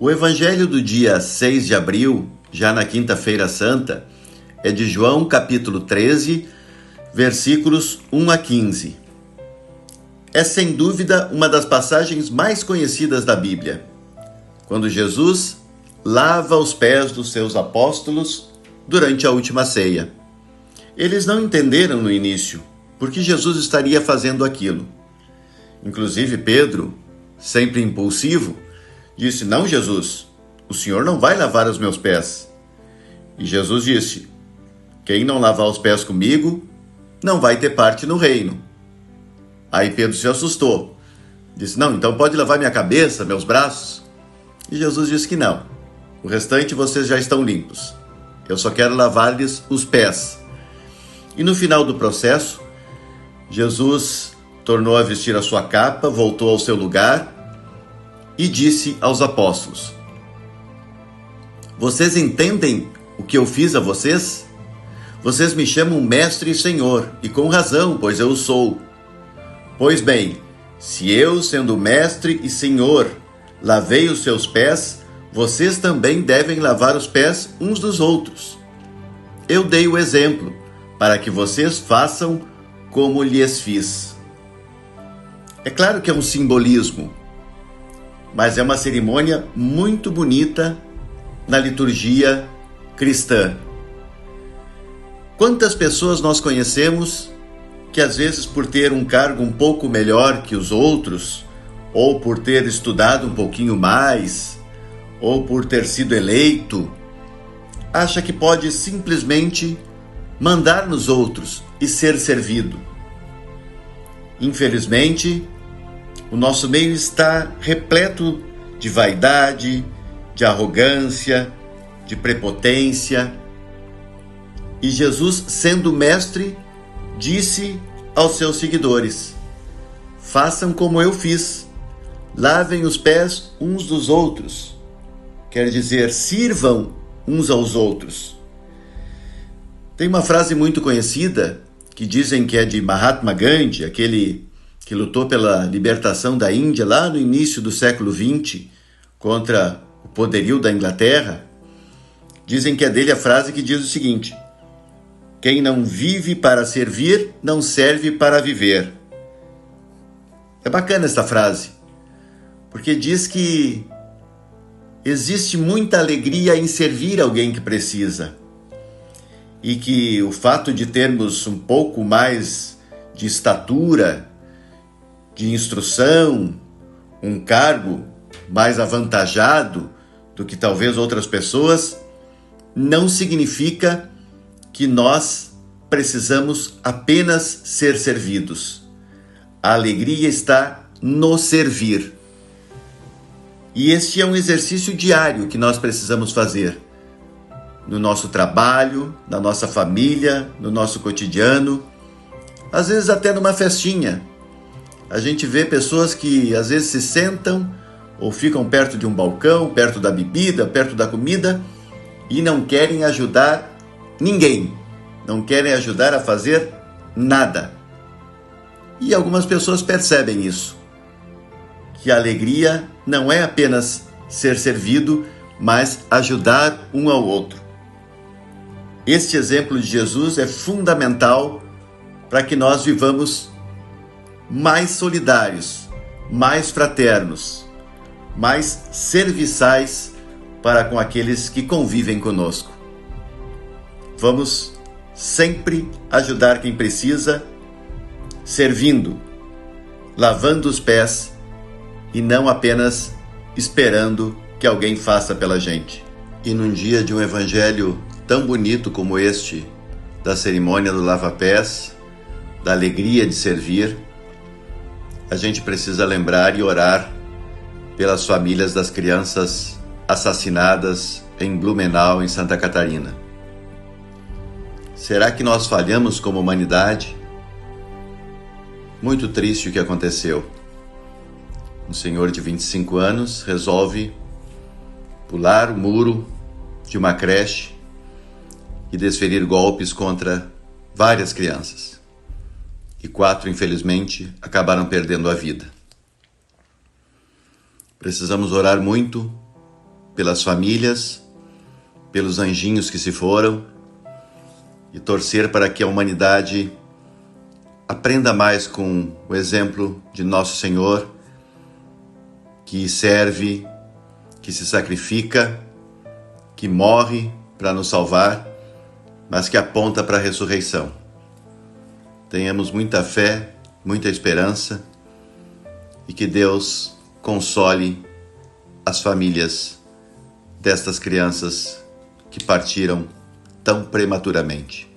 O evangelho do dia 6 de abril, já na quinta-feira santa, é de João capítulo 13, versículos 1 a 15. É sem dúvida uma das passagens mais conhecidas da Bíblia, quando Jesus lava os pés dos seus apóstolos durante a última ceia. Eles não entenderam no início por que Jesus estaria fazendo aquilo. Inclusive Pedro, sempre impulsivo, disse: "Não, Jesus, o Senhor não vai lavar os meus pés." E Jesus disse: "Quem não lavar os pés comigo, não vai ter parte no reino." Aí Pedro se assustou. Disse: "Não, então pode lavar minha cabeça, meus braços?" E Jesus disse que não. "O restante vocês já estão limpos. Eu só quero lavar-lhes os pés." E no final do processo, Jesus tornou a vestir a sua capa, voltou ao seu lugar e disse aos apóstolos: "Vocês entendem o que eu fiz a vocês? Vocês me chamam Mestre e Senhor, e com razão, pois eu sou. Pois bem, se eu, sendo Mestre e Senhor, lavei os seus pés, vocês também devem lavar os pés uns dos outros. Eu dei o exemplo, para que vocês façam como lhes fiz." É claro que é um simbolismo, mas é uma cerimônia muito bonita na liturgia cristã. Quantas pessoas nós conhecemos que às vezes, por ter um cargo um pouco melhor que os outros, ou por ter estudado um pouquinho mais, ou por ter sido eleito, acha que pode simplesmente mandar nos outros e ser servido. Infelizmente, o nosso meio está repleto de vaidade, de arrogância, de prepotência. E Jesus, sendo mestre, disse aos seus seguidores: "Façam como eu fiz, lavem os pés uns dos outros." Quer dizer, sirvam uns aos outros. Tem uma frase muito conhecida, que dizem que é de Mahatma Gandhi, aquele que lutou pela libertação da Índia lá no início do século XX, contra o poderio da Inglaterra. Dizem que é dele a frase que diz o seguinte: "Quem não vive para servir, não serve para viver." É bacana essa frase, porque diz que existe muita alegria em servir alguém que precisa, e que o fato de termos um pouco mais de estatura, de instrução, um cargo mais avantajado do que talvez outras pessoas, não significa que nós precisamos apenas ser servidos. A alegria está no servir. E este é um exercício diário que nós precisamos fazer no nosso trabalho, na nossa família, no nosso cotidiano, às vezes até numa festinha. A gente vê pessoas que às vezes se sentam ou ficam perto de um balcão, perto da bebida, perto da comida, e não querem ajudar ninguém, não querem ajudar a fazer nada. E algumas pessoas percebem isso, que a alegria não é apenas ser servido, mas ajudar um ao outro. Este exemplo de Jesus é fundamental para que nós vivamos mais solidários, mais fraternos, mais serviçais para com aqueles que convivem conosco. Vamos sempre ajudar quem precisa, servindo, lavando os pés e não apenas esperando que alguém faça pela gente. E num dia de um evangelho tão bonito como este, da cerimônia do lava-pés, da alegria de servir, a gente precisa lembrar e orar pelas famílias das crianças assassinadas em Blumenau, em Santa Catarina. Será que nós falhamos como humanidade? Muito triste o que aconteceu. Um senhor de 25 anos resolve pular o muro de uma creche e desferir golpes contra várias crianças. E 4, infelizmente, acabaram perdendo a vida. Precisamos orar muito pelas famílias, pelos anjinhos que se foram, e torcer para que a humanidade aprenda mais com o exemplo de Nosso Senhor, que serve, que se sacrifica, que morre para nos salvar, mas que aponta para a ressurreição. Tenhamos muita fé, muita esperança, e que Deus console as famílias destas crianças que partiram tão prematuramente.